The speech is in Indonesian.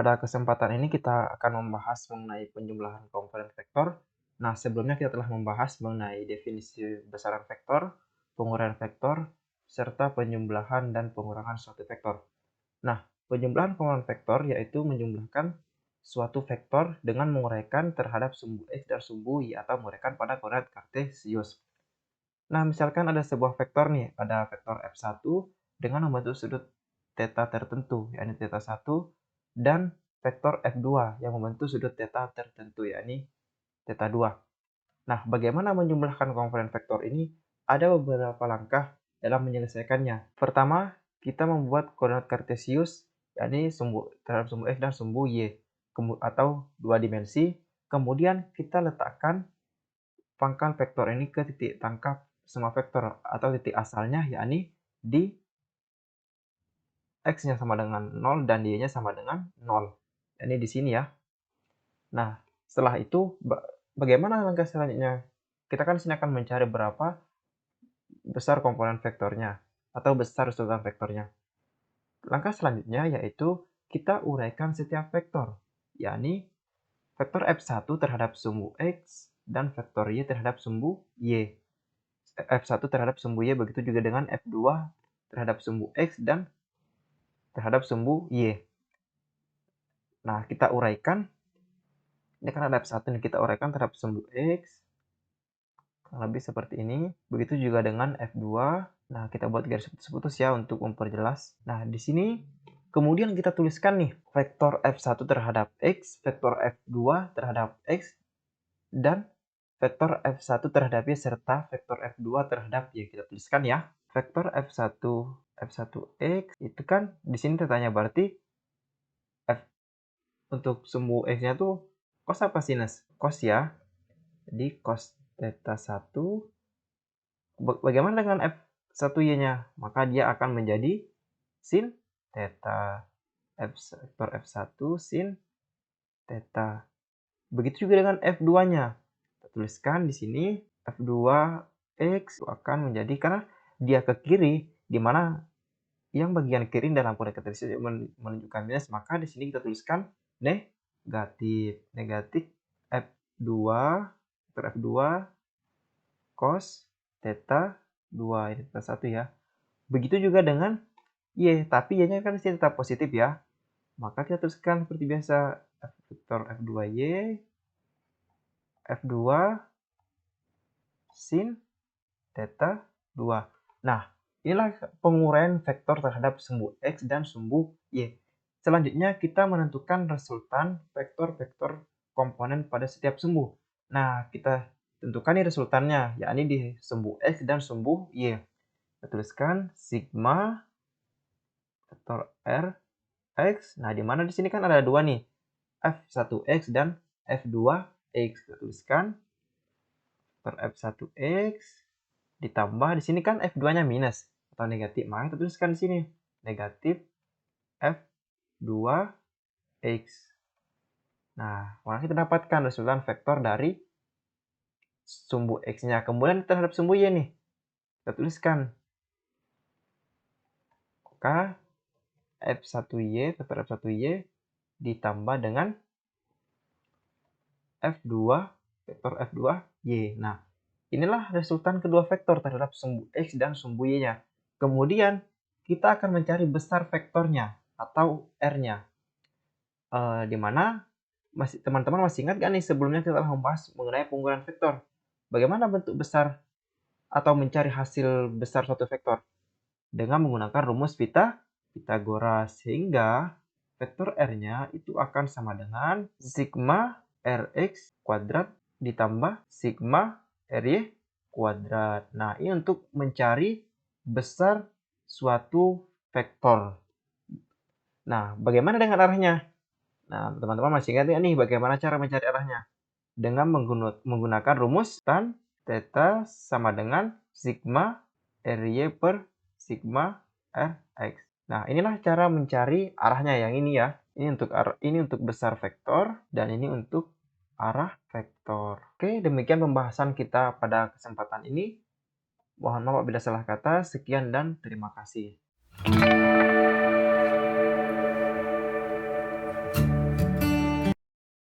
pada kesempatan ini kita akan membahas mengenai penjumlahan komponen vektor. Nah, sebelumnya kita telah membahas mengenai definisi besaran vektor, penguraian vektor, serta penjumlahan dan pengurangan suatu vektor. Nah, penjumlahan komponen vektor yaitu menjumlahkan suatu vektor dengan menguraikan terhadap sumbu X dan sumbu Y atau menguraikan pada koordinat kartesius. Nah, misalkan ada sebuah vektor nih, ada vektor F1 dengan membentuk sudut theta tertentu, yakni theta 1, dan vektor F2 yang membentuk sudut theta tertentu, yakni theta 2. Nah, bagaimana menjumlahkan komponen vektor ini? Ada beberapa langkah dalam menyelesaikannya. Pertama, kita membuat koordinat kartesius, yakni terhadap sumbu X dan sumbu Y, atau dua dimensi. Kemudian kita letakkan pangkal vektor ini ke titik tangkap semua vektor atau titik asalnya, yakni di X-nya sama dengan 0 dan Y-nya sama dengan 0. Ini di sini ya. Nah, setelah itu bagaimana langkah selanjutnya? Kita kan sini akan mencari berapa besar komponen vektornya atau besar resultan vektornya. Langkah selanjutnya yaitu kita uraikan setiap vektor, yakni vektor F1 terhadap sumbu X dan vektor Y terhadap sumbu Y. F1 terhadap sumbu Y, begitu juga dengan F2 terhadap sumbu X dan terhadap sumbu Y. Nah, kita uraikan. Ini kan ada F1 nih, kita uraikan terhadap sumbu X. Kurang lebih seperti ini. Begitu juga dengan F2. Nah, kita buat garis putus-putus ya untuk memperjelas. Nah, di sini kemudian kita tuliskan nih vektor F1 terhadap X, vektor F2 terhadap X, dan vektor F1 terhadap Y serta vektor F2 terhadap Y. Kita tuliskan ya. Vektor F1X itu kan di sini tetanya berarti F untuk sumbu X-nya tuh cos apa sinus? Cos ya. Jadi cos theta 1. Bagaimana dengan F1Y-nya? Maka dia akan menjadi sin theta. Vektor F1 sin theta. Begitu juga dengan F2-nya. Kita tuliskan di sini F2X akan menjadi, karena dia ke kiri, di mana yang bagian kiri dalam koordinat kartesius menunjukkan minus, maka di sini kita tuliskan negatif. Negatif F2, vektor F2 cos theta 2, ini theta 1 ya. Begitu juga dengan Y, tapi Y-nya kan di sini tetap positif ya. Maka kita tuliskan seperti biasa, vektor F2Y, F2 sin theta 2. Nah, inilah penguraian vektor terhadap sumbu X dan sumbu Y. Selanjutnya kita menentukan resultan vektor-vektor komponen pada setiap sumbu. Nah, kita tentukan nih resultannya, yakni di sumbu X dan sumbu Y. Kita tuliskan sigma vektor R X. Nah, di mana di sini kan ada dua nih, F1X dan F2X. Kita tuliskan vektor F1X ditambah di sini kan F2-nya minus atau negatif. Maka kita tuliskan di sini negatif F2X. Nah, maka kita dapatkan resultan vektor dari sumbu X-nya. Kemudian terhadap sumbu Y nih, kita tuliskan maka F1Y, vektor F1Y ditambah dengan F2, vektor F2Y. Nah, inilah resultan kedua vektor terhadap sumbu X dan sumbu Y-nya. Kemudian, kita akan mencari besar vektornya atau R-nya. Di mana teman-teman masih ingat gak nih sebelumnya kita telah membahas mengenai penggunaan vektor. Bagaimana bentuk besar atau mencari hasil besar suatu vektor? Dengan menggunakan rumus Pitagoras, sehingga vektor R-nya itu akan sama dengan sigma Rx kuadrat ditambah sigma Ry kuadrat. Nah, ini untuk mencari besar suatu vektor. Nah, bagaimana dengan arahnya? Nah, teman-teman masih ingat nih bagaimana cara mencari arahnya? Dengan menggunakan rumus tan theta sama dengan sigma Ry per sigma Rx. Nah, inilah cara mencari arahnya yang ini ya. Ini untuk besar vektor dan ini untuk arah vektor. Oke, demikian pembahasan kita pada kesempatan ini. Mohon maaf bila salah kata. Sekian dan terima kasih.